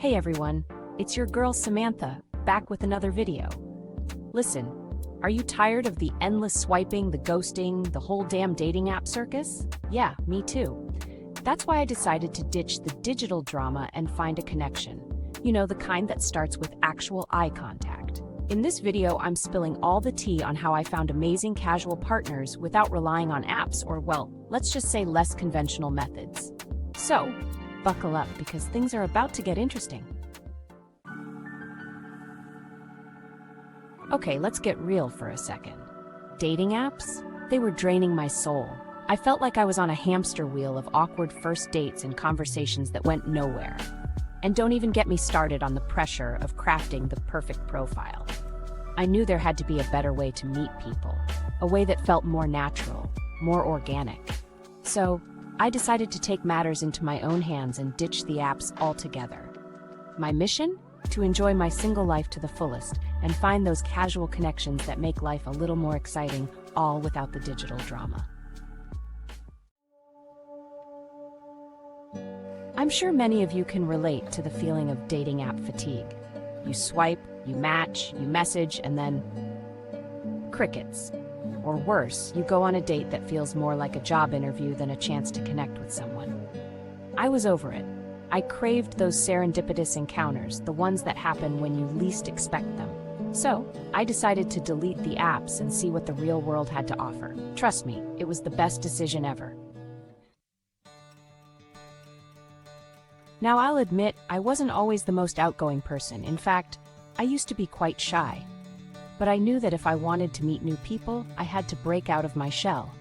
Hey everyone, it's your girl Samantha, back with another video. Listen, are you tired of the endless swiping, the ghosting, the whole damn dating app circus? Yeah, me too. That's why I decided to ditch the digital drama and find a connection. You know, the kind that starts with actual eye contact. In this video, I'm spilling all the tea on how I found amazing casual partners without relying on apps or, well, let's just say less conventional methods. So, buckle up because things are about to get interesting. Okay, let's get real for a second. Dating apps? They were draining my soul. I felt like I was on a hamster wheel of awkward first dates and conversations that went nowhere. And don't even get me started on the pressure of crafting the perfect profile. I knew there had to be a better way to meet people, a way that felt more natural, more organic. So, I decided to take matters into my own hands and ditch the apps altogether. My mission? To enjoy my single life to the fullest and find those casual connections that make life a little more exciting, all without the digital drama. I'm sure many of you can relate to the feeling of dating app fatigue. You swipe, you match, you message, and then crickets. Or worse, you go on a date that feels more like a job interview than a chance to connect with someone. I was over it. I craved those serendipitous encounters, the ones that happen when you least expect them. So, I decided to delete the apps and see what the real world had to offer. Trust me, it was the best decision ever. Now, I'll admit, I wasn't always the most outgoing person. In fact, I used to be quite shy. But I knew that if I wanted to meet new people, I had to break out of my shell.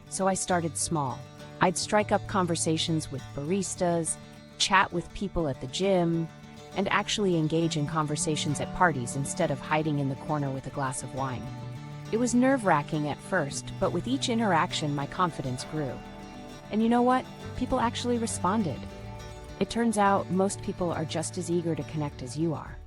So I started small. I'd strike up conversations with baristas, chat with people at the gym, and actually engage in conversations at parties instead of hiding in the corner with a glass of wine. It was nerve-wracking at first, but with each interaction, my confidence grew. And you know what? People actually responded. It turns out most people are just as eager to connect as you are.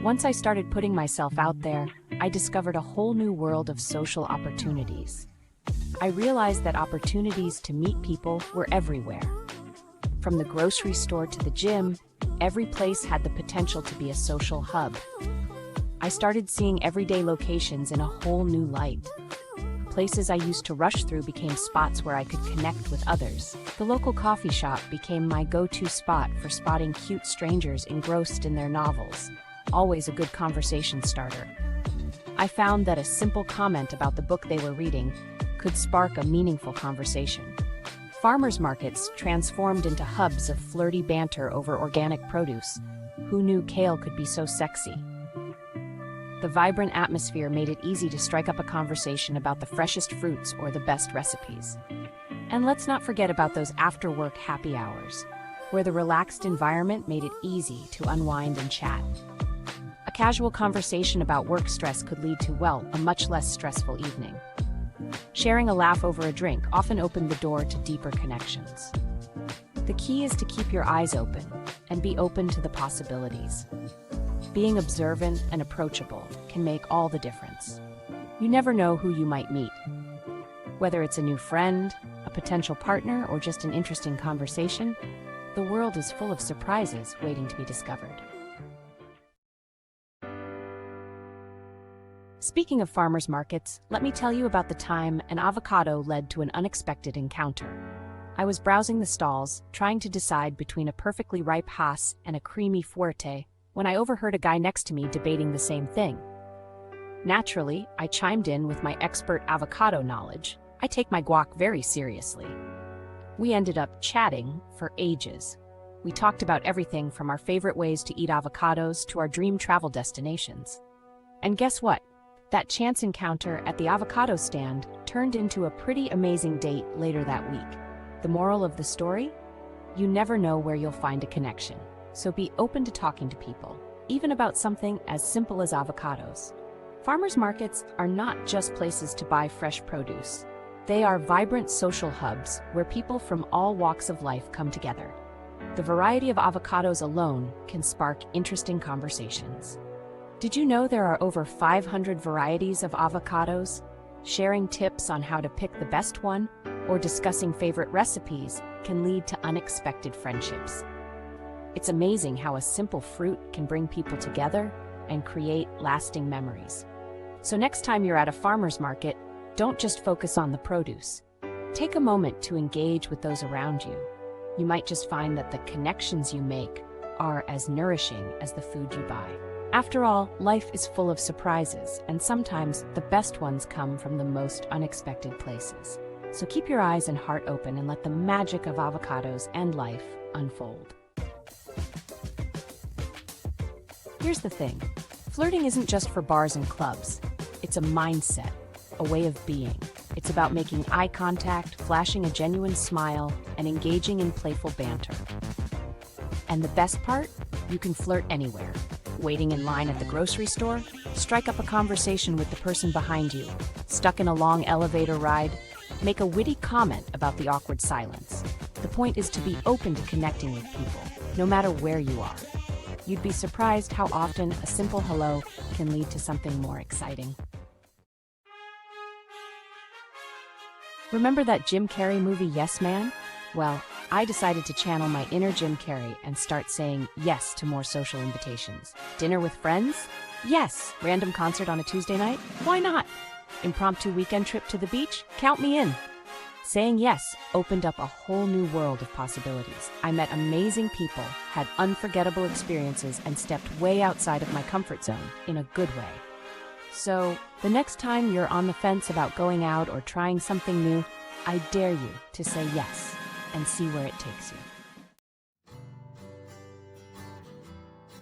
Once I started putting myself out there, I discovered a whole new world of social opportunities. I realized that opportunities to meet people were everywhere. From the grocery store to the gym, every place had the potential to be a social hub. I started seeing everyday locations in a whole new light. Places I used to rush through became spots where I could connect with others. The local coffee shop became my go-to spot for spotting cute strangers engrossed in their novels. Always a good conversation starter. I found that a simple comment about the book they were reading could spark a meaningful conversation. Farmers markets transformed into hubs of flirty banter over organic produce. Who knew kale could be so sexy? The vibrant atmosphere made it easy to strike up a conversation about the freshest fruits or the best recipes. And let's not forget about those after-work happy hours, where the relaxed environment made it easy to unwind and chat. A casual conversation about work stress could lead to, well, a much less stressful evening. Sharing a laugh over a drink often opened the door to deeper connections. The key is to keep your eyes open and be open to the possibilities. Being observant and approachable can make all the difference. You never know who you might meet. Whether it's a new friend, a potential partner, or just an interesting conversation, the world is full of surprises waiting to be discovered. Speaking of farmers markets, let me tell you about the time an avocado led to an unexpected encounter. I was browsing the stalls, trying to decide between a perfectly ripe Hass and a creamy Fuerte, when I overheard a guy next to me debating the same thing. Naturally, I chimed in with my expert avocado knowledge. I take my guac very seriously. We ended up chatting for ages. We talked about everything from our favorite ways to eat avocados to our dream travel destinations. And guess what? That chance encounter at the avocado stand turned into a pretty amazing date later that week. The moral of the story? You never know where you'll find a connection. So be open to talking to people, even about something as simple as avocados. Farmers markets are not just places to buy fresh produce. They are vibrant social hubs where people from all walks of life come together. The variety of avocados alone can spark interesting conversations. Did you know there are over 500 varieties of avocados? Sharing tips on how to pick the best one or discussing favorite recipes can lead to unexpected friendships. It's amazing how a simple fruit can bring people together and create lasting memories. So next time you're at a farmer's market, don't just focus on the produce. Take a moment to engage with those around you. You might just find that the connections you make are as nourishing as the food you buy. After all, life is full of surprises, and sometimes the best ones come from the most unexpected places. So keep your eyes and heart open and let the magic of avocados and life unfold. Here's the thing. Flirting isn't just for bars and clubs. It's a mindset, a way of being. It's about making eye contact, flashing a genuine smile, and engaging in playful banter. And the best part? You can flirt anywhere. Waiting in line at the grocery store? Strike up a conversation with the person behind you. Stuck in a long elevator ride? Make a witty comment about the awkward silence. The point is to be open to connecting with people, no matter where you are. You'd be surprised how often a simple hello can lead to something more exciting. Remember that Jim Carrey movie, Yes Man? Well, I decided to channel my inner Jim Carrey and start saying yes to more social invitations. Dinner with friends? Yes. Random concert on a Tuesday night? Why not? Impromptu weekend trip to the beach? Count me in. Saying yes opened up a whole new world of possibilities. I met amazing people, had unforgettable experiences, and stepped way outside of my comfort zone in a good way. So, the next time you're on the fence about going out or trying something new, I dare you to say yes and see where it takes you.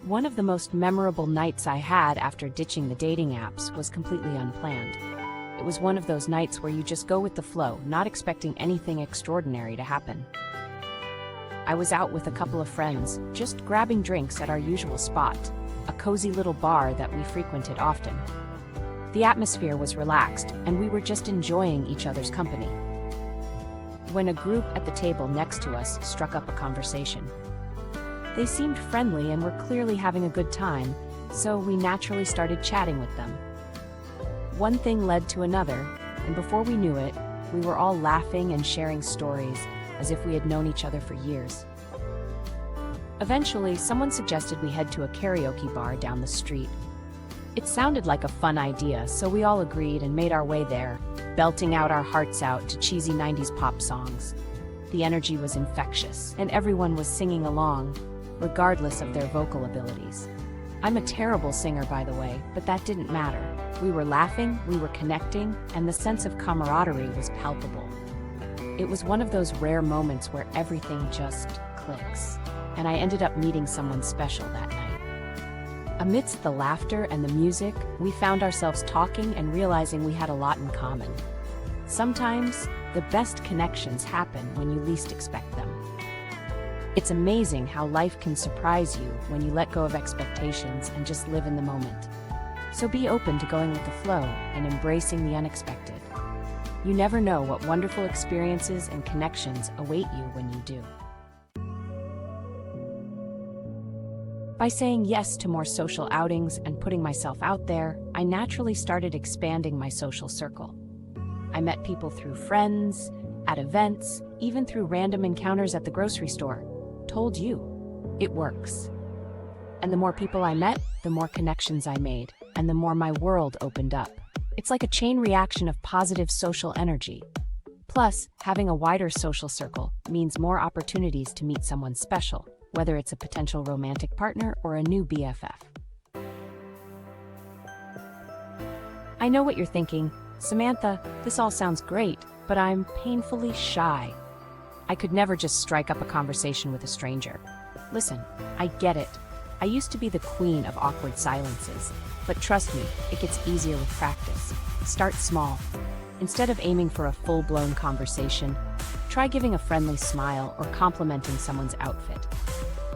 One of the most memorable nights I had after ditching the dating apps was completely unplanned. It was one of those nights where you just go with the flow, not expecting anything extraordinary to happen. I was out with a couple of friends, just grabbing drinks at our usual spot, a cozy little bar that we frequented often. The atmosphere was relaxed, and we were just enjoying each other's company, when a group at the table next to us struck up a conversation. They seemed friendly and were clearly having a good time, so we naturally started chatting with them. One thing led to another, and before we knew it, we were all laughing and sharing stories as if we had known each other for years. Eventually, someone suggested we head to a karaoke bar down the street. It sounded like a fun idea, so we all agreed and made our way there, belting out our hearts out to cheesy 90s pop songs. The energy was infectious, and everyone was singing along, regardless of their vocal abilities. I'm a terrible singer, by the way, but that didn't matter. We were laughing, we were connecting, and the sense of camaraderie was palpable. It was one of those rare moments where everything just clicks, and I ended up meeting someone special that night. Amidst the laughter and the music, we found ourselves talking and realizing we had a lot in common. Sometimes, the best connections happen when you least expect them. It's amazing how life can surprise you when you let go of expectations and just live in the moment. So be open to going with the flow and embracing the unexpected. You never know what wonderful experiences and connections await you when you do. By saying yes to more social outings and putting myself out there, I naturally started expanding my social circle. I met people through friends, at events, even through random encounters at the grocery store. Told you, it works. And the more people I met, the more connections I made, and the more my world opened up. It's like a chain reaction of positive social energy. Plus, having a wider social circle means more opportunities to meet someone special, whether it's a potential romantic partner or a new BFF. I know what you're thinking. Samantha, this all sounds great, but I'm painfully shy. I could never just strike up a conversation with a stranger. Listen, I get it. I used to be the queen of awkward silences, but trust me, it gets easier with practice. Start small. Instead of aiming for a full-blown conversation, try giving a friendly smile or complimenting someone's outfit.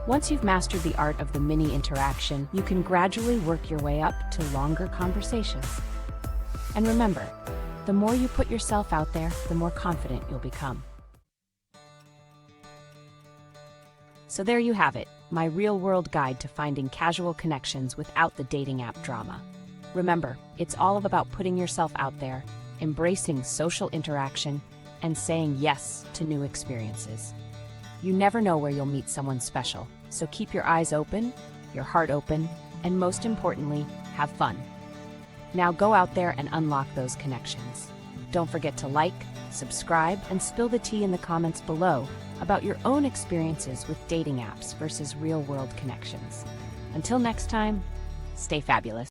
Once you've mastered the art of the mini interaction, you can gradually work your way up to longer conversations. And remember, the more you put yourself out there, the more confident you'll become. So there you have it, my real-world guide to finding casual connections without the dating app drama. Remember, it's all about putting yourself out there, embracing social interaction, and saying yes to new experiences. You never know where you'll meet someone special, so keep your eyes open, your heart open, and most importantly, have fun. Now go out there and unlock those connections. Don't forget to like, subscribe, and spill the tea in the comments below about your own experiences with dating apps versus real-world connections. Until next time, stay fabulous.